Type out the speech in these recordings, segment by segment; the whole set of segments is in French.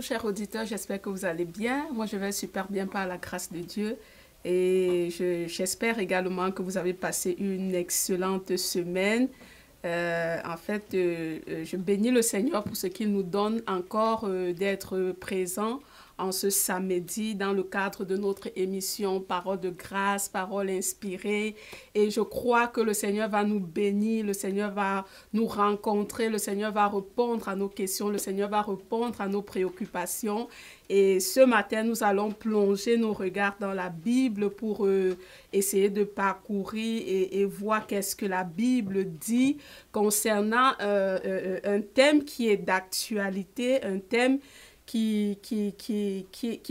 Bonjour chers auditeurs, j'espère que vous allez bien. Moi je vais super bien par la grâce de Dieu et j'espère également que vous avez passé une excellente semaine. Je bénis le Seigneur pour ce qu'il nous donne encore d'être présents en ce samedi dans le cadre de notre émission Parole de grâce, Parole inspirée. Et je crois que le Seigneur va nous bénir, le Seigneur va nous rencontrer, le Seigneur va répondre à nos questions, le Seigneur va répondre à nos préoccupations. Et ce matin, nous allons plonger nos regards dans la Bible pour essayer de parcourir et voir qu'est-ce que la Bible dit concernant un thème qui est d'actualité, un thème qui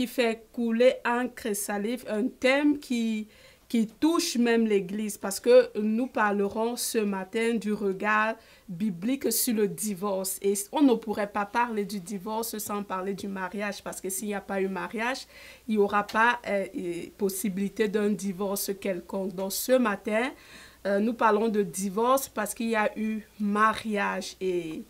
fait couler encre et salive, un thème qui touche même l'Église, parce que nous parlerons ce matin du regard biblique sur le divorce. Et on ne pourrait pas parler du divorce sans parler du mariage, parce que s'il n'y a pas eu mariage, il n'y aura pas possibilité d'un divorce quelconque. Donc ce matin, nous parlons de divorce parce qu'il y a eu mariage et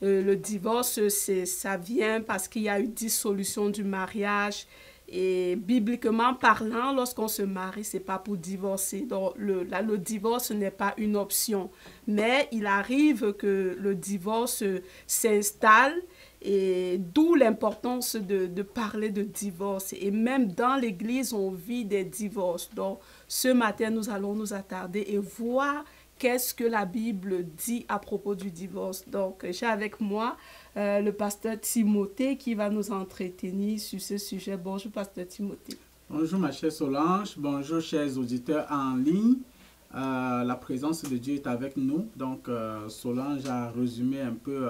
le divorce, ça vient parce qu'il y a eu dissolution du mariage. Et bibliquement parlant, lorsqu'on se marie, ce n'est pas pour divorcer. Donc, le divorce n'est pas une option. Mais il arrive que le divorce s'installe et d'où l'importance de parler de divorce. Et même dans l'Église, on vit des divorces. Donc, ce matin, nous allons nous attarder et voir qu'est-ce que la Bible dit à propos du divorce. Donc, j'ai avec moi le pasteur Timothée qui va nous entretenir sur ce sujet. Bonjour, pasteur Timothée. Bonjour, ma chère Solange. Bonjour, chers auditeurs en ligne. La présence de Dieu est avec nous. Donc, Solange a résumé un peu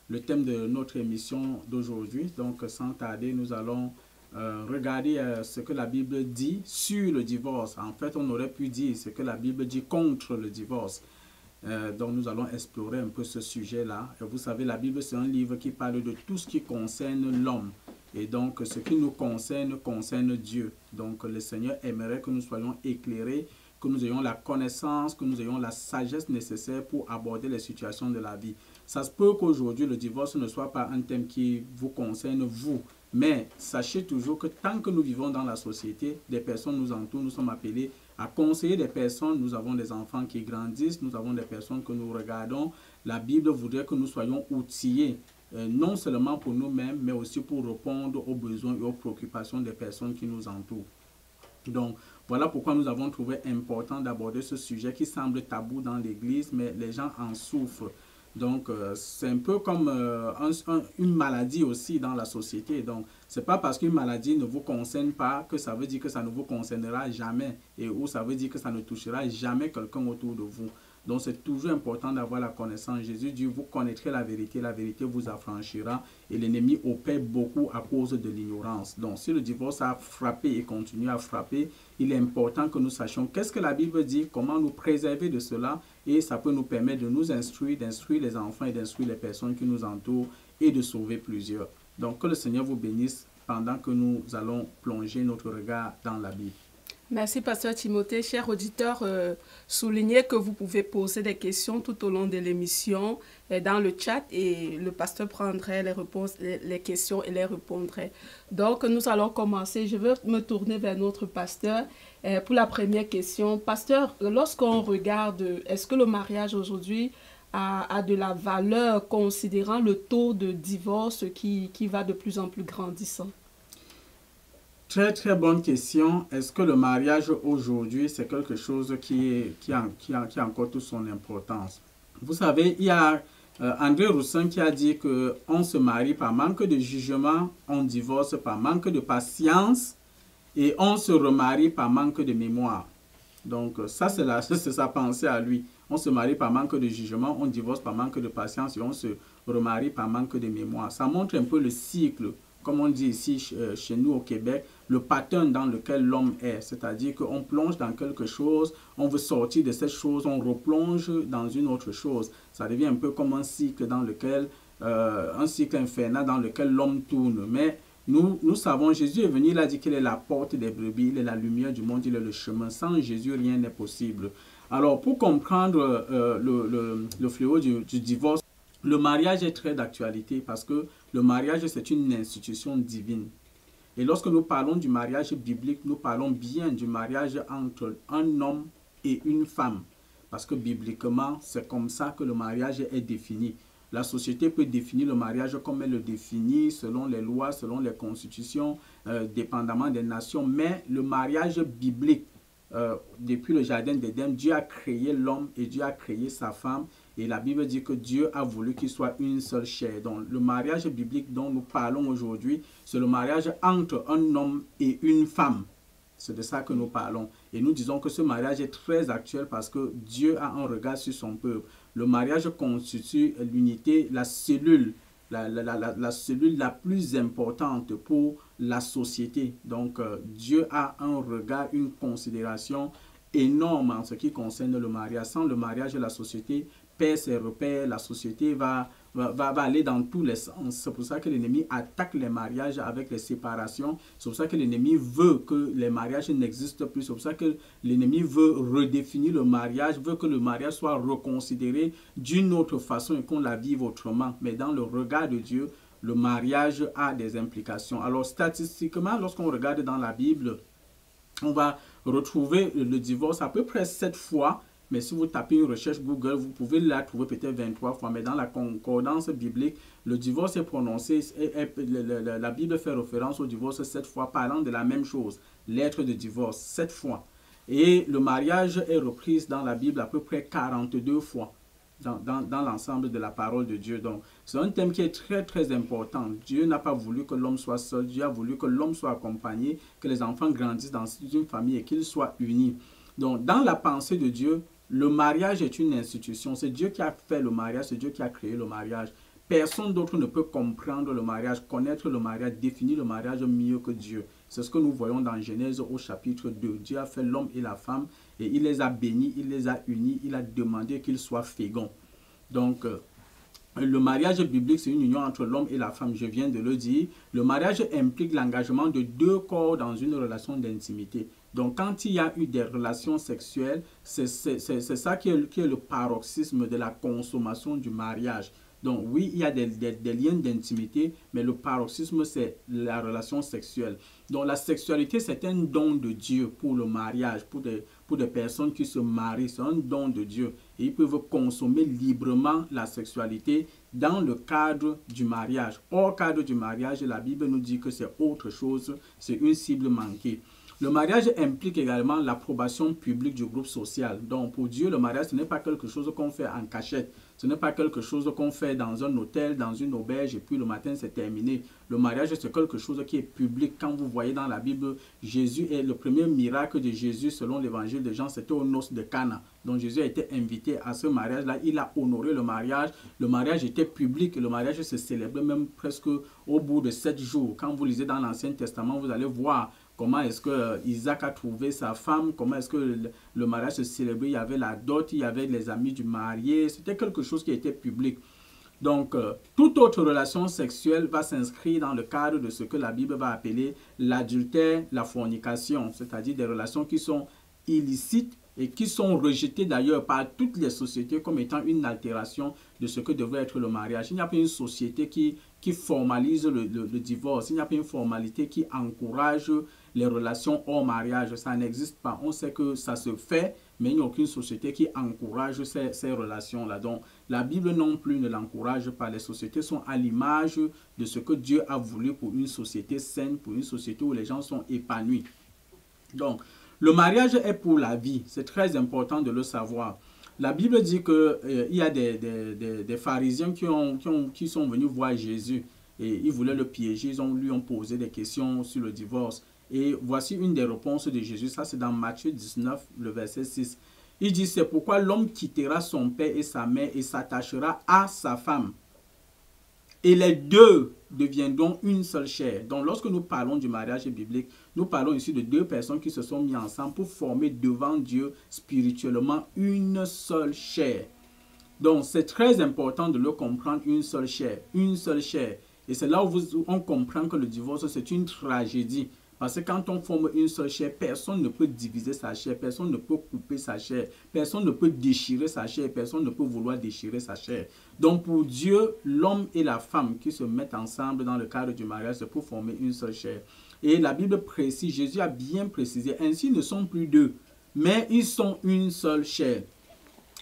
le thème de notre émission d'aujourd'hui. Donc, sans tarder, nous allons regarder ce que la Bible dit sur le divorce. En fait, on aurait pu dire ce que la Bible dit contre le divorce. Donc, nous allons explorer un peu ce sujet-là. Vous savez, la Bible, c'est un livre qui parle de tout ce qui concerne l'homme. Et donc, ce qui nous concerne, concerne Dieu. Donc, le Seigneur aimerait que nous soyons éclairés, que nous ayons la connaissance, que nous ayons la sagesse nécessaire pour aborder les situations de la vie. Ça se peut qu'aujourd'hui, le divorce ne soit pas un thème qui vous concerne, vous. Mais sachez toujours que tant que nous vivons dans la société, des personnes nous entourent, nous sommes appelés à conseiller des personnes. Nous avons des enfants qui grandissent, nous avons des personnes que nous regardons. La Bible voudrait que nous soyons outillés, non seulement pour nous-mêmes, mais aussi pour répondre aux besoins et aux préoccupations des personnes qui nous entourent. Donc, voilà pourquoi nous avons trouvé important d'aborder ce sujet qui semble tabou dans l'Église, mais les gens en souffrent. Donc, c'est un peu comme une maladie aussi dans la société. Donc, ce n'est pas parce qu'une maladie ne vous concerne pas que ça veut dire que ça ne vous concernera jamais et ou ça veut dire que ça ne touchera jamais quelqu'un autour de vous. Donc, c'est toujours important d'avoir la connaissance. Jésus dit, vous connaîtrez la vérité vous affranchira. Et l'ennemi opère beaucoup à cause de l'ignorance. Donc, si le divorce a frappé et continue à frapper, il est important que nous sachions qu'est-ce que la Bible dit, comment nous préserver de cela. Et ça peut nous permettre de nous instruire, d'instruire les enfants et d'instruire les personnes qui nous entourent et de sauver plusieurs. Donc, que le Seigneur vous bénisse pendant que nous allons plonger notre regard dans la Bible. Merci, pasteur Timothée. Chers auditeurs, soulignez que vous pouvez poser des questions tout au long de l'émission dans le chat et le pasteur prendrait les réponses, les questions et les répondrait. Donc, nous allons commencer. Je veux me tourner vers notre pasteur pour la première question. Pasteur, lorsqu'on regarde, est-ce que le mariage aujourd'hui a de la valeur considérant le taux de divorce qui va de plus en plus grandissant? Très, très bonne question. Est-ce que le mariage aujourd'hui, c'est quelque chose qui a encore toute son importance? Vous savez, il y a André Roussin qui a dit qu'on se marie par manque de jugement, on divorce par manque de patience et on se remarie par manque de mémoire. Donc, ça, c'est sa pensée à lui. On se marie par manque de jugement, on divorce par manque de patience et on se remarie par manque de mémoire. Ça montre un peu le cycle, comme on dit ici chez nous au Québec, le pattern dans lequel l'homme est. C'est-à-dire qu'on plonge dans quelque chose, on veut sortir de cette chose, on replonge dans une autre chose. Ça devient un peu comme un cycle dans lequel, un cycle infernal dans lequel l'homme tourne. Mais nous savons, Jésus est venu, il a dit qu'il est la porte des brebis, il est la lumière du monde, il est le chemin. Sans Jésus, rien n'est possible. Alors, pour comprendre le fléau du divorce, le mariage est très d'actualité parce que le mariage, c'est une institution divine. Et lorsque nous parlons du mariage biblique, nous parlons bien du mariage entre un homme et une femme. Parce que bibliquement, c'est comme ça que le mariage est défini. La société peut définir le mariage comme elle le définit, selon les lois, selon les constitutions, dépendamment des nations. Mais le mariage biblique, depuis le jardin d'Éden, Dieu a créé l'homme et Dieu a créé sa femme. Et la Bible dit que Dieu a voulu qu'il soit une seule chair. Donc le mariage biblique dont nous parlons aujourd'hui, c'est le mariage entre un homme et une femme. C'est de ça que nous parlons. Et nous disons que ce mariage est très actuel parce que Dieu a un regard sur son peuple. Le mariage constitue l'unité, la cellule la plus importante pour la société. Donc Dieu a un regard, une considération énorme en ce qui concerne le mariage. Sans le mariage, la société perd ses repères, la société va aller dans tous les sens. C'est pour ça que l'ennemi attaque les mariages avec les séparations. C'est pour ça que l'ennemi veut que les mariages n'existent plus. C'est pour ça que l'ennemi veut redéfinir le mariage, veut que le mariage soit reconsidéré d'une autre façon et qu'on la vive autrement. Mais dans le regard de Dieu, le mariage a des implications. Alors statistiquement, lorsqu'on regarde dans la Bible, on va retrouver le divorce à peu près 7 fois. Mais si vous tapez une recherche Google, vous pouvez la trouver peut-être 23 fois. Mais dans la concordance biblique, le divorce est prononcé, la Bible fait référence au divorce 7 fois, parlant de la même chose, lettre de divorce, 7 fois. Et le mariage est repris dans la Bible à peu près 42 fois dans l'ensemble de la parole de Dieu. Donc, c'est un thème qui est très, très important. Dieu n'a pas voulu que l'homme soit seul. Dieu a voulu que l'homme soit accompagné, que les enfants grandissent dans une famille et qu'ils soient unis. Donc, dans la pensée de Dieu, le mariage est une institution. C'est Dieu qui a fait le mariage, c'est Dieu qui a créé le mariage. Personne d'autre ne peut comprendre le mariage, connaître le mariage, définir le mariage mieux que Dieu. C'est ce que nous voyons dans Genèse au chapitre 2. Dieu a fait l'homme et la femme et il les a bénis, il les a unis, il a demandé qu'ils soient féconds. Donc, le mariage biblique, c'est une union entre l'homme et la femme, je viens de le dire. Le mariage implique l'engagement de 2 corps dans une relation d'intimité. Donc, quand il y a eu des relations sexuelles, c'est ça qui est le paroxysme de la consommation du mariage. Donc, oui, il y a des liens d'intimité, mais le paroxysme, c'est la relation sexuelle. Donc, la sexualité, c'est un don de Dieu pour le mariage, pour des personnes qui se marient. C'est un don de Dieu. Et ils peuvent consommer librement la sexualité dans le cadre du mariage. Hors cadre du mariage, la Bible nous dit que c'est autre chose, c'est une cible manquée. Le mariage implique également l'approbation publique du groupe social. Donc, pour Dieu, le mariage, ce n'est pas quelque chose qu'on fait en cachette. Ce n'est pas quelque chose qu'on fait dans un hôtel, dans une auberge, et puis le matin, c'est terminé. Le mariage, c'est quelque chose qui est public. Quand vous voyez dans la Bible, Jésus est le premier miracle de Jésus, selon l'évangile de Jean, c'était aux noces de Cana. Donc, Jésus a été invité à ce mariage-là. Il a honoré le mariage. Le mariage était public. Le mariage se célébrait même presque au bout de 7 jours. Quand vous lisez dans l'Ancien Testament, vous allez voir comment est-ce que Isaac a trouvé sa femme, comment est-ce que le mariage se célébrait. Il y avait la dot, il y avait les amis du marié. C'était quelque chose qui était public. Donc, toute autre relation sexuelle va s'inscrire dans le cadre de ce que la Bible va appeler l'adultère, la fornication, c'est-à-dire des relations qui sont illicites et qui sont rejetées d'ailleurs par toutes les sociétés comme étant une altération de ce que devrait être le mariage. Il n'y a pas une société qui formalise le divorce, il n'y a pas une formalité qui encourage les relations hors mariage. Ça n'existe pas. On sait que ça se fait, mais il n'y a aucune société qui encourage ces relations-là. Donc, la Bible non plus ne l'encourage pas. Les sociétés sont à l'image de ce que Dieu a voulu pour une société saine, pour une société où les gens sont épanouis. Donc, le mariage est pour la vie. C'est très important de le savoir. La Bible dit qu'il y a des pharisiens qui sont venus voir Jésus et ils voulaient le piéger. Ils lui ont posé des questions sur le divorce. Et voici une des réponses de Jésus. Ça, c'est dans Matthieu 19, le verset 6. Il dit, c'est pourquoi l'homme quittera son père et sa mère et s'attachera à sa femme. Et les deux deviendront une seule chair. Donc, lorsque nous parlons du mariage biblique, nous parlons ici de 2 personnes qui se sont mises ensemble pour former devant Dieu spirituellement une seule chair. Donc, c'est très important de le comprendre, une seule chair. Une seule chair. Et c'est là où on comprend que le divorce, c'est une tragédie. Parce que quand on forme une seule chair, personne ne peut diviser sa chair, personne ne peut couper sa chair, personne ne peut déchirer sa chair, personne ne peut vouloir déchirer sa chair. Donc pour Dieu, l'homme et la femme qui se mettent ensemble dans le cadre du mariage, c'est pour former une seule chair. Et la Bible précise, Jésus a bien précisé, ainsi ne sont plus deux, mais ils sont une seule chair.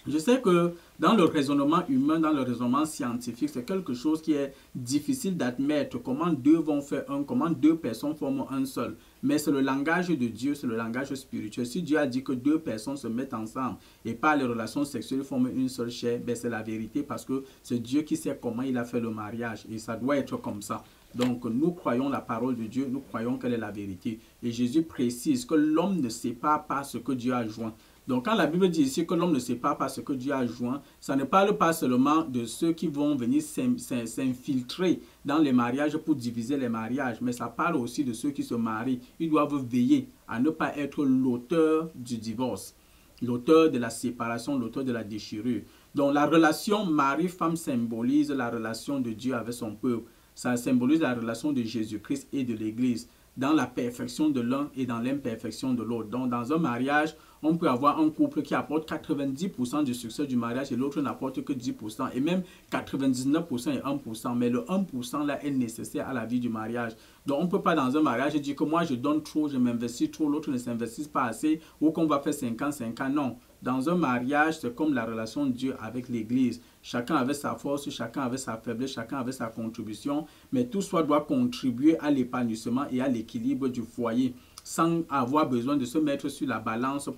Je sais que dans le raisonnement humain, dans le raisonnement scientifique, c'est quelque chose qui est difficile d'admettre. Comment deux vont faire un, comment deux personnes forment un seul. Mais c'est le langage de Dieu, c'est le langage spirituel. Si Dieu a dit que deux personnes se mettent ensemble et par les relations sexuelles forment une seule chair, ben c'est la vérité parce que c'est Dieu qui sait comment il a fait le mariage et ça doit être comme ça. Donc nous croyons la parole de Dieu, nous croyons qu'elle est la vérité. Et Jésus précise que l'homme ne sépare pas ce que Dieu a joint. Donc quand la Bible dit ici que l'homme ne sépare pas ce que Dieu a joint, ça ne parle pas seulement de ceux qui vont venir s'infiltrer dans les mariages pour diviser les mariages, mais ça parle aussi de ceux qui se marient. Ils doivent veiller à ne pas être l'auteur du divorce, l'auteur de la séparation, l'auteur de la déchirure. Donc la relation mari-femme symbolise la relation de Dieu avec son peuple. Ça symbolise la relation de Jésus-Christ et de l'Église, dans la perfection de l'un et dans l'imperfection de l'autre. Donc dans un mariage, on peut avoir un couple qui apporte 90% du succès du mariage et l'autre n'apporte que 10%, et même 99% et 1%. Mais le 1% là est nécessaire à la vie du mariage. Donc on ne peut pas dans un mariage dire que moi je donne trop, je m'investis trop, l'autre ne s'investit pas assez, ou qu'on va faire 50-50. Non. Dans un mariage, c'est comme la relation de Dieu avec l'Église. Chacun avait sa force, chacun avait sa faiblesse, chacun avait sa contribution, mais tout soit doit contribuer à l'épanouissement et à l'équilibre du foyer, sans avoir besoin de se mettre sur la balance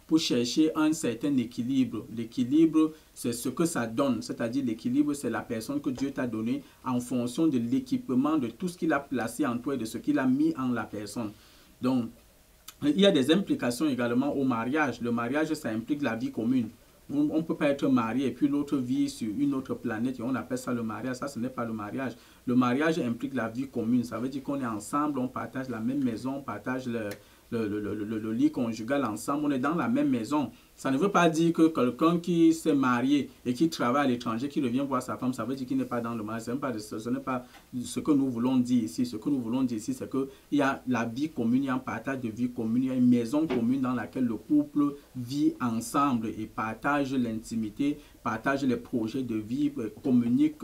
pour chercher un certain équilibre. L'équilibre, c'est ce que ça donne, c'est-à-dire l'équilibre, c'est la personne que Dieu t'a donnée en fonction de l'équipement, de tout ce qu'il a placé en toi et de ce qu'il a mis en la personne. Donc, il y a des implications également au mariage. Le mariage, ça implique la vie commune. On ne peut pas être marié et puis l'autre vit sur une autre planète et on appelle ça le mariage. Ça, ce n'est pas le mariage. Le mariage implique la vie commune. Ça veut dire qu'on est ensemble, on partage la même maison, on partage le lit conjugal ensemble, on est dans la même maison. Ça ne veut pas dire que quelqu'un qui s'est marié et qui travaille à l'étranger, qui revient voir sa femme, ça veut dire qu'il n'est pas dans le mariage. Ce n'est pas ce que nous voulons dire ici. Ce que nous voulons dire ici, c'est qu'il y a la vie commune, il y a un partage de vie commune, il y a une maison commune dans laquelle le couple vit ensemble et partage l'intimité, partage les projets de vie, communique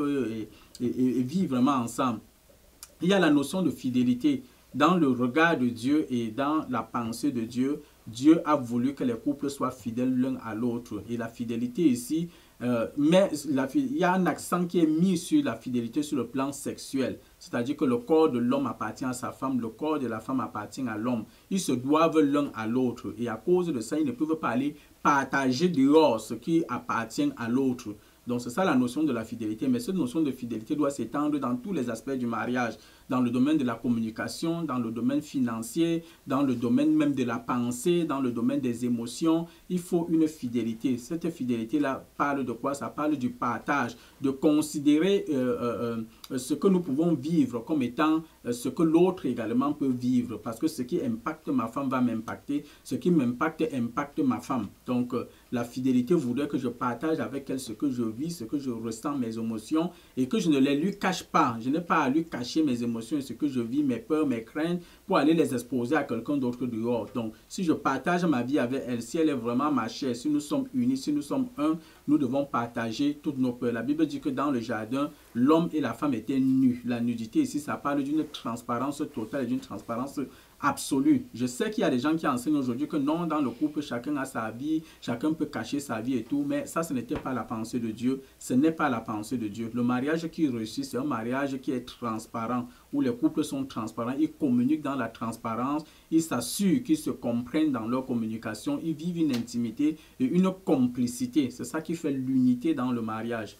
et vit vraiment ensemble. Il y a la notion de fidélité. Dans le regard de Dieu et dans la pensée de Dieu, Dieu a voulu que les couples soient fidèles l'un à l'autre. Et la fidélité ici, il y a un accent qui est mis sur la fidélité sur le plan sexuel. C'est-à-dire que le corps de l'homme appartient à sa femme, le corps de la femme appartient à l'homme. Ils se doivent l'un à l'autre. Et à cause de ça, ils ne peuvent pas aller partager dehors ce qui appartient à l'autre. Donc c'est ça la notion de la fidélité, mais cette notion de fidélité doit s'étendre dans tous les aspects du mariage, dans le domaine de la communication, dans le domaine financier, dans le domaine même de la pensée, dans le domaine des émotions. Il faut une fidélité. Cette fidélité-là parle de quoi? Ça parle du partage, de considérer ce que nous pouvons vivre comme étant ce que l'autre également peut vivre, parce que ce qui impacte ma femme va m'impacter, ce qui m'impacte impacte ma femme. Donc la fidélité voudrait que je partage avec elle ce que je vis, ce que je ressens, mes émotions, et que je ne les lui cache pas. Je n'ai pas à lui cacher mes émotions et ce que je vis, mes peurs, mes craintes, pour aller les exposer à quelqu'un d'autre dehors. Donc, si je partage ma vie avec elle, si elle est vraiment ma chair, si nous sommes unis, si nous sommes un, nous devons partager toutes nos peurs. La Bible dit que dans le jardin, l'homme et la femme étaient nus. La nudité ici, ça parle d'une transparence totale et d'une transparence absolue. Je sais qu'il y a des gens qui enseignent aujourd'hui que non, dans le couple, chacun a sa vie, chacun peut cacher sa vie et tout, mais ça, ce n'était pas la pensée de Dieu. Ce n'est pas la pensée de Dieu. Le mariage qui réussit, c'est un mariage qui est transparent, où les couples sont transparents, ils communiquent dans la transparence, ils s'assurent qu'ils se comprennent dans leur communication, ils vivent une intimité et une complicité. C'est ça qui fait l'unité dans le mariage.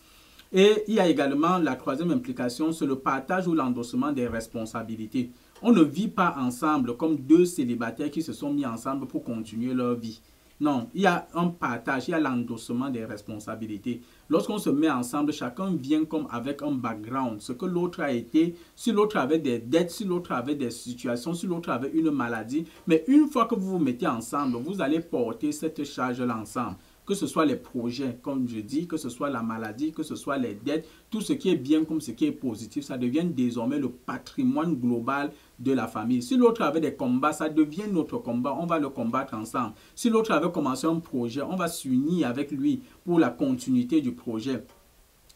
Et il y a également la troisième implication, c'est le partage ou l'endossement des responsabilités. On ne vit pas ensemble comme deux célibataires qui se sont mis ensemble pour continuer leur vie. Non, il y a un partage, il y a l'endossement des responsabilités. Lorsqu'on se met ensemble, chacun vient comme avec un background, ce que l'autre a été, si l'autre avait des dettes, si l'autre avait des situations, si l'autre avait une maladie. Mais une fois que vous vous mettez ensemble, vous allez porter cette charge-là ensemble. que ce soit les projets, comme je dis, que ce soit la maladie, que ce soit les dettes, tout ce qui est bien comme ce qui est positif, ça devient désormais le patrimoine global de la famille. Si l'autre avait des combats, ça devient notre combat, on va le combattre ensemble. Si l'autre avait commencé un projet, on va s'unir avec lui pour la continuité du projet.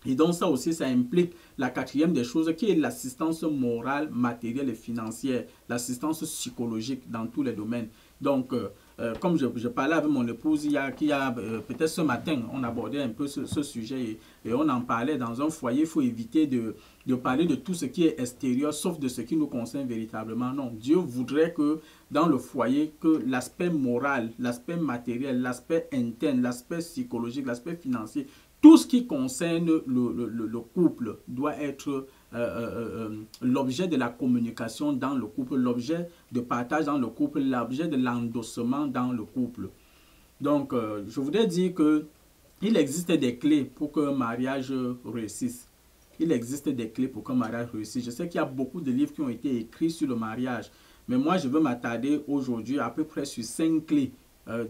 Et donc ça aussi, ça implique la quatrième des choses qui est l'assistance morale, matérielle et financière, l'assistance psychologique dans tous les domaines. Donc, comme je parlais avec mon épouse peut-être ce matin, on abordait un peu ce sujet et on en parlait dans un foyer. Il faut éviter de parler de tout ce qui est extérieur, sauf de ce qui nous concerne véritablement. Non, Dieu voudrait que dans le foyer, que l'aspect moral, l'aspect matériel, l'aspect interne, l'aspect psychologique, l'aspect financier, tout ce qui concerne le couple doit être l'objet de la communication dans le couple, l'objet de partage dans le couple, l'objet de l'endossement dans le couple. Donc, je voudrais dire qu'il existe des clés pour qu'un mariage réussisse. Il existe des clés pour qu'un mariage réussisse. Je sais qu'il y a beaucoup de livres qui ont été écrits sur le mariage, mais moi, je veux m'attarder aujourd'hui à peu près sur 5 clés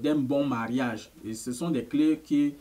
d'un bon mariage. Et ce sont des clés qui...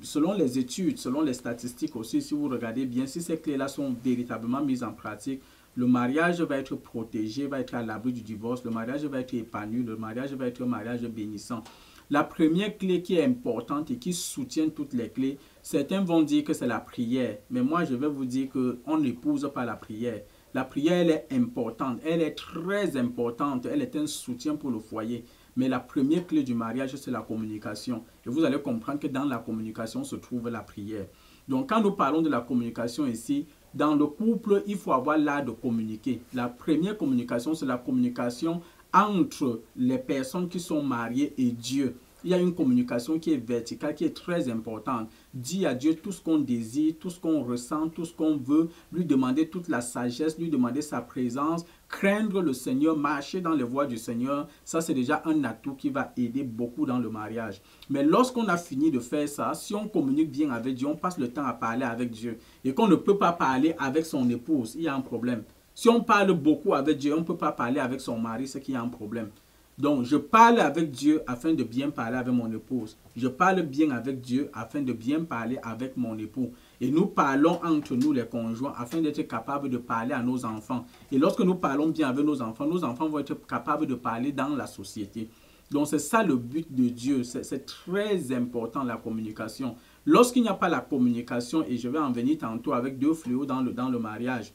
selon les études, selon les statistiques aussi, si vous regardez bien, si ces clés-là sont véritablement mises en pratique, le mariage va être protégé, va être à l'abri du divorce, le mariage va être épanoui, le mariage va être un mariage bénissant. La première clé qui est importante et qui soutient toutes les clés, certains vont dire que c'est la prière, mais moi je vais vous dire qu'on n'épouse pas la prière. La prière, elle est importante, elle est très importante, elle est un soutien pour le foyer. Mais la première clé du mariage, c'est la communication. Et vous allez comprendre que dans la communication se trouve la prière. Donc, quand nous parlons de la communication ici, dans le couple, il faut avoir l'art de communiquer. La première communication, c'est la communication entre les personnes qui sont mariées et Dieu. Il y a une communication qui est verticale, qui est très importante. Dire à Dieu tout ce qu'on désire, tout ce qu'on ressent, tout ce qu'on veut, lui demander toute la sagesse, lui demander sa présence, craindre le Seigneur, marcher dans les voies du Seigneur. Ça, c'est déjà un atout qui va aider beaucoup dans le mariage. Mais lorsqu'on a fini de faire ça, si on communique bien avec Dieu, on passe le temps à parler avec Dieu et qu'on ne peut pas parler avec son épouse, il y a un problème. Si on parle beaucoup avec Dieu, on ne peut pas parler avec son mari, c'est qu'il y a un problème. Donc, je parle avec Dieu afin de bien parler avec mon épouse. Je parle bien avec Dieu afin de bien parler avec mon époux. Et nous parlons entre nous les conjoints afin d'être capables de parler à nos enfants. Et lorsque nous parlons bien avec nos enfants vont être capables de parler dans la société. Donc, c'est ça le but de Dieu. C'est très important la communication. Lorsqu'il n'y a pas la communication, et je vais en venir tantôt avec 2 fléaux dans le mariage,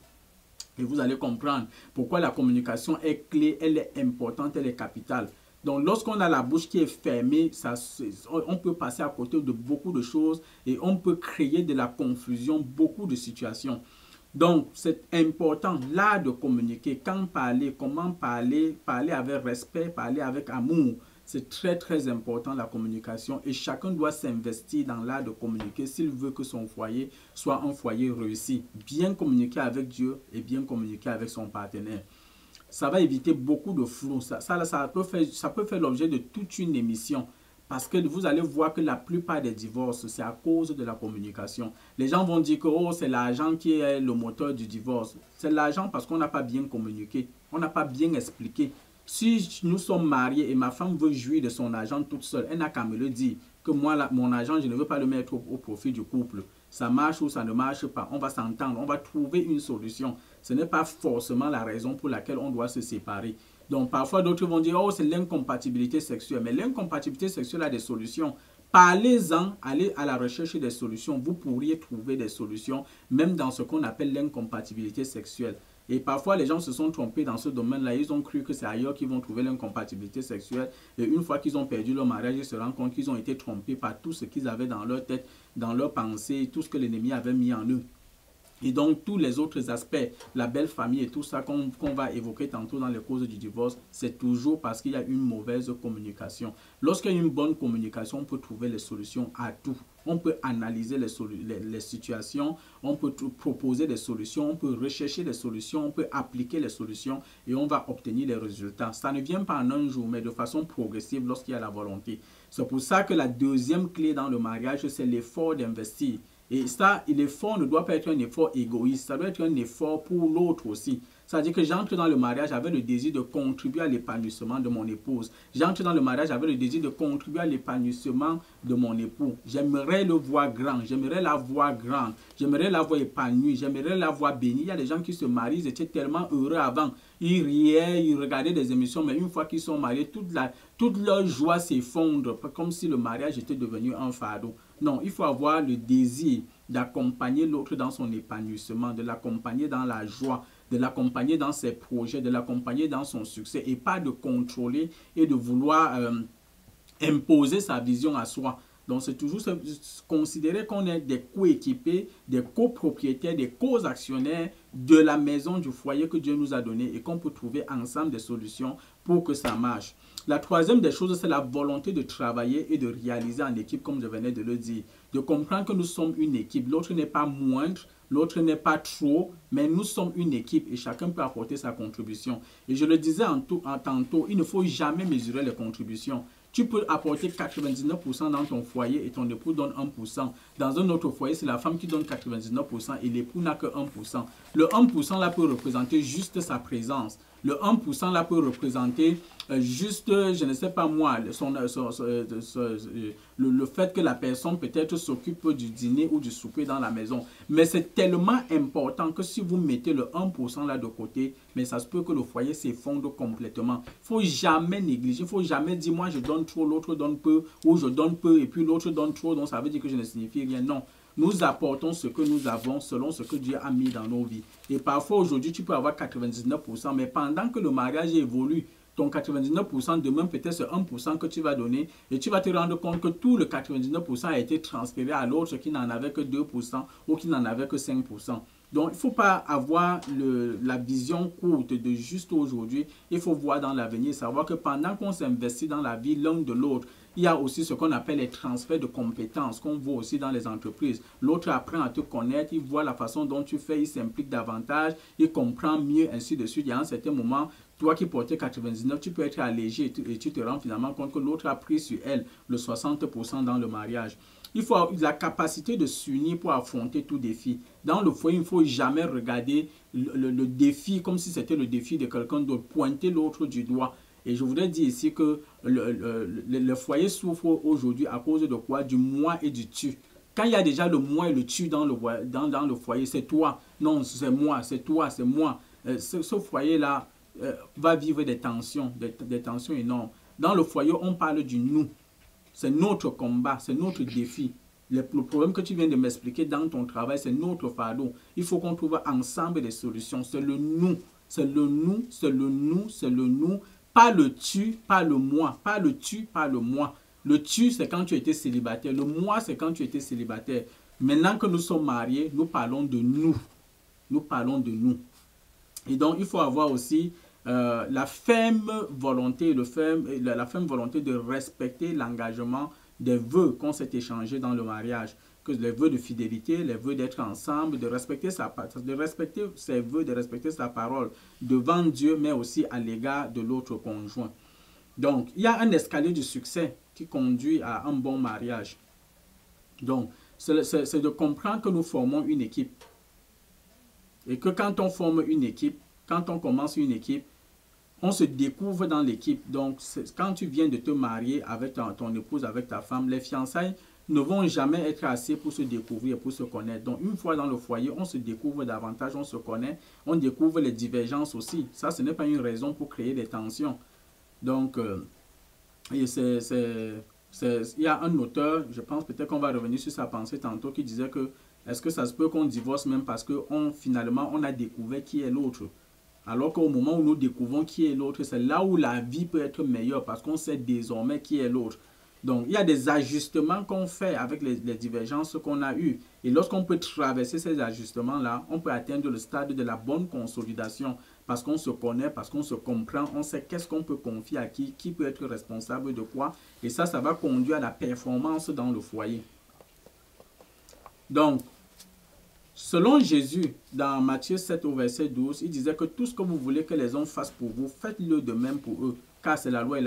et vous allez comprendre pourquoi la communication est clé, elle est importante, elle est capitale. Donc, lorsqu'on a la bouche qui est fermée, on peut passer à côté de beaucoup de choses et on peut créer de la confusion, beaucoup de situations. Donc, c'est important, l'art de communiquer, quand parler, comment parler, parler avec respect, parler avec amour. C'est très, très important la communication et chacun doit s'investir dans l'art de communiquer s'il veut que son foyer soit un foyer réussi. Bien communiquer avec Dieu et bien communiquer avec son partenaire. Ça va éviter beaucoup de flou. Ça peut faire l'objet de toute une émission. Parce que vous allez voir que la plupart des divorces, c'est à cause de la communication. Les gens vont dire que oh, c'est l'argent qui est le moteur du divorce. C'est l'argent parce qu'on n'a pas bien communiqué. On n'a pas bien expliqué. Si nous sommes mariés et ma femme veut jouir de son argent toute seule, elle n'a qu'à me le dire. Que moi, mon argent, je ne veux pas le mettre au profit du couple. Ça marche ou ça ne marche pas. On va s'entendre. On va trouver une solution. Ce n'est pas forcément la raison pour laquelle on doit se séparer. Donc, parfois, d'autres vont dire, oh, c'est l'incompatibilité sexuelle. Mais l'incompatibilité sexuelle a des solutions. Parlez-en, allez à la recherche des solutions. Vous pourriez trouver des solutions, même dans ce qu'on appelle l'incompatibilité sexuelle. Et parfois, les gens se sont trompés dans ce domaine-là. Ils ont cru que c'est ailleurs qu'ils vont trouver l'incompatibilité sexuelle. Et une fois qu'ils ont perdu leur mariage, ils se rendent compte qu'ils ont été trompés par tout ce qu'ils avaient dans leur tête, dans leur pensée, tout ce que l'ennemi avait mis en eux. Et donc, tous les autres aspects, la belle famille et tout ça qu'on va évoquer tantôt dans les causes du divorce, c'est toujours parce qu'il y a une mauvaise communication. Lorsqu'il y a une bonne communication, on peut trouver les solutions à tout. On peut analyser les situations, on peut proposer des solutions, on peut rechercher des solutions, on peut appliquer les solutions et on va obtenir les résultats. Ça ne vient pas en un jour, mais de façon progressive lorsqu'il y a la volonté. C'est pour ça que la deuxième clé dans le mariage, c'est l'effort d'investir. Et ça, l'effort ne doit pas être un effort égoïste, ça doit être un effort pour l'autre aussi. C'est-à-dire que j'entre dans le mariage avec le désir de contribuer à l'épanouissement de mon épouse. J'entre dans le mariage avec le désir de contribuer à l'épanouissement de mon époux. J'aimerais le voir grand, j'aimerais la voir grande, j'aimerais la voir épanouie, j'aimerais la voir bénie. Il y a des gens qui se marient, ils étaient tellement heureux avant. Ils riaient, ils regardaient des émissions, mais une fois qu'ils sont mariés, toute leur joie s'effondre, comme si le mariage était devenu un fardeau. Non, il faut avoir le désir d'accompagner l'autre dans son épanouissement, de l'accompagner dans la joie, de l'accompagner dans ses projets, de l'accompagner dans son succès et pas de contrôler et de vouloir imposer sa vision à soi. Donc, c'est toujours considérer qu'on est des coéquipés, des copropriétaires, des co-actionnaires de la maison, du foyer que Dieu nous a donné et qu'on peut trouver ensemble des solutions pour que ça marche. La troisième des choses, c'est la volonté de travailler et de réaliser en équipe, comme je venais de le dire. De comprendre que nous sommes une équipe. L'autre n'est pas moindre, l'autre n'est pas trop, mais nous sommes une équipe et chacun peut apporter sa contribution. Et je le disais tantôt, il ne faut jamais mesurer les contributions. Tu peux apporter 99% dans ton foyer et ton époux donne 1%. Dans un autre foyer, c'est la femme qui donne 99% et l'époux n'a que 1%. Le 1% là peut représenter juste sa présence. Le 1% là peut représenter juste, je ne sais pas moi, le fait que la personne peut-être s'occupe du dîner ou du souper dans la maison. Mais c'est tellement important que si vous mettez le 1% là de côté, mais ça se peut que le foyer s'effondre complètement. Il ne faut jamais négliger, il ne faut jamais dire moi je donne trop, l'autre donne peu, ou je donne peu et puis l'autre donne trop, donc ça veut dire que je ne signifie rien. Non. Nous apportons ce que nous avons selon ce que Dieu a mis dans nos vies. Et parfois, aujourd'hui, tu peux avoir 99%, mais pendant que le mariage évolue, ton 99%, demain, peut-être c'est 1% que tu vas donner et tu vas te rendre compte que tout le 99% a été transféré à l'autre qui n'en avait que 2% ou qui n'en avait que 5%. Donc, il ne faut pas avoir la vision courte de juste aujourd'hui. Il faut voir dans l'avenir, savoir que pendant qu'on s'investit dans la vie l'un de l'autre, il y a aussi ce qu'on appelle les transferts de compétences qu'on voit aussi dans les entreprises. L'autre apprend à te connaître, il voit la façon dont tu fais, il s'implique davantage, il comprend mieux, ainsi de suite. Il y a un certain moment, toi qui portais 99, tu peux être allégé et tu te rends finalement compte que l'autre a pris sur elle le 60% dans le mariage. Il faut avoir la capacité de s'unir pour affronter tout défi. Dans le foyer, il ne faut jamais regarder le défi comme si c'était le défi de quelqu'un d'autre, pointer l'autre du doigt. Et je voudrais dire ici que le foyer souffre aujourd'hui à cause de quoi? Du moi et du tu. Quand il y a déjà le moi et le tu dans le foyer, c'est toi. Non, c'est moi, c'est toi, c'est moi. Ce foyer-là va vivre des tensions énormes. Dans le foyer, on parle du nous. C'est notre combat, c'est notre défi. Le problème que tu viens de m'expliquer dans ton travail, c'est notre fardeau. Il faut qu'on trouve ensemble des solutions. C'est le nous, c'est le nous, c'est le nous, c'est le nous. Pas le tu, pas le moi. Pas le tu, pas le moi. Le tu, c'est quand tu étais célibataire. Le moi, c'est quand tu étais célibataire. Maintenant que nous sommes mariés, nous parlons de nous. Nous parlons de nous. Et donc, il faut avoir aussi la ferme volonté de respecter l'engagement des vœux qu'on s'est échangés dans le mariage. Que les vœux de fidélité, les vœux d'être ensemble, de respecter ses vœux, de respecter sa parole devant Dieu, mais aussi à l'égard de l'autre conjoint. Donc, il y a un escalier du succès qui conduit à un bon mariage. Donc, c'est de comprendre que nous formons une équipe. Et que quand on forme une équipe, quand on commence une équipe, on se découvre dans l'équipe. Donc, quand tu viens de te marier avec ton épouse, avec ta femme, les fiançailles ne vont jamais être assez pour se découvrir, pour se connaître. Donc, une fois dans le foyer, on se découvre davantage, on se connaît, on découvre les divergences aussi. Ça, ce n'est pas une raison pour créer des tensions. Donc, il y a un auteur, je pense peut-être qu'on va revenir sur sa pensée tantôt, qui disait que est-ce que ça se peut qu'on divorce même parce que finalement, on a découvert qui est l'autre? Alors qu'au moment où nous découvrons qui est l'autre, c'est là où la vie peut être meilleure parce qu'on sait désormais qui est l'autre. Donc, il y a des ajustements qu'on fait avec les divergences qu'on a eues. Et lorsqu'on peut traverser ces ajustements-là, on peut atteindre le stade de la bonne consolidation parce qu'on se connaît, parce qu'on se comprend, on sait qu'est-ce qu'on peut confier à qui peut être responsable de quoi. Et ça va conduire à la performance dans le foyer. Donc, selon Jésus, dans Matthieu 7 au verset 12, il disait que tout ce que vous voulez que les hommes fassent pour vous, faites-le de même pour eux, car c'est la loi et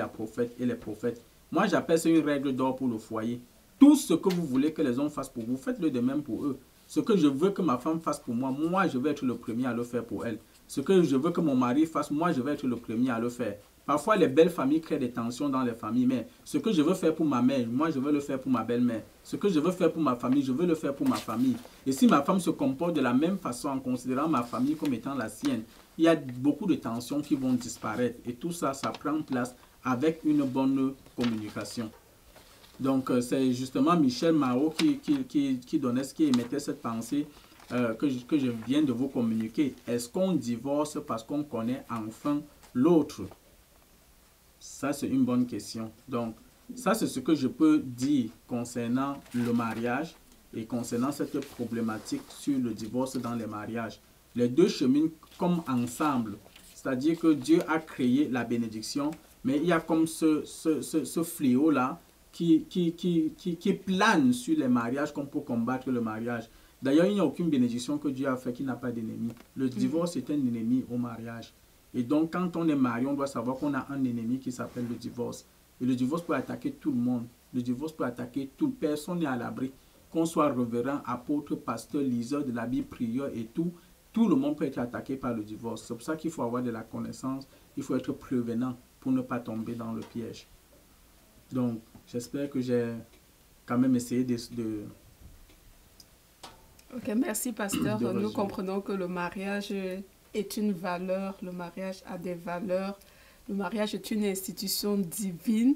les prophètes. Moi, j'appelle ça une règle d'or pour le foyer. Tout ce que vous voulez que les hommes fassent pour vous, faites-le de même pour eux. Ce que je veux que ma femme fasse pour moi, moi, je vais être le premier à le faire pour elle. Ce que je veux que mon mari fasse, moi, je vais être le premier à le faire. Parfois, les belles familles créent des tensions dans les familles, mais ce que je veux faire pour ma mère, moi, je veux le faire pour ma belle-mère. Ce que je veux faire pour ma famille, je veux le faire pour ma famille. Et si ma femme se comporte de la même façon en considérant ma famille comme étant la sienne, il y a beaucoup de tensions qui vont disparaître. Et tout ça, ça prend place avec une bonne communication. Donc, c'est justement Michel Marot qui émettait cette pensée que je viens de vous communiquer. Est-ce qu'on divorce parce qu'on connaît enfin l'autre? Ça, c'est une bonne question. Donc, ça, c'est ce que je peux dire concernant le mariage et concernant cette problématique sur le divorce dans les mariages. Les deux cheminent comme ensemble. C'est-à-dire que Dieu a créé la bénédiction, mais il y a comme ce fléau-là qui plane sur les mariages comme pour combattre le mariage. D'ailleurs, il n'y a aucune bénédiction que Dieu a fait qui n'a pas d'ennemi. Le divorce est un ennemi au mariage. Et donc, quand on est marié, on doit savoir qu'on a un ennemi qui s'appelle le divorce. Et le divorce peut attaquer tout le monde. Le divorce peut attaquer toute personne n'est à l'abri. Qu'on soit révérend, apôtre, pasteur, liseur de la Bible, prieur et tout le monde peut être attaqué par le divorce. C'est pour ça qu'il faut avoir de la connaissance. Il faut être prévenant pour ne pas tomber dans le piège. Donc, j'espère que j'ai quand même essayé de Ok, merci pasteur. Nous comprenons que le mariage est une valeur, le mariage a des valeurs, le mariage est une institution divine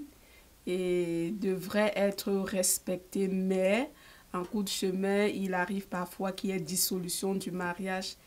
et devrait être respecté, mais en cours de chemin, il arrive parfois qu'il y ait dissolution du mariage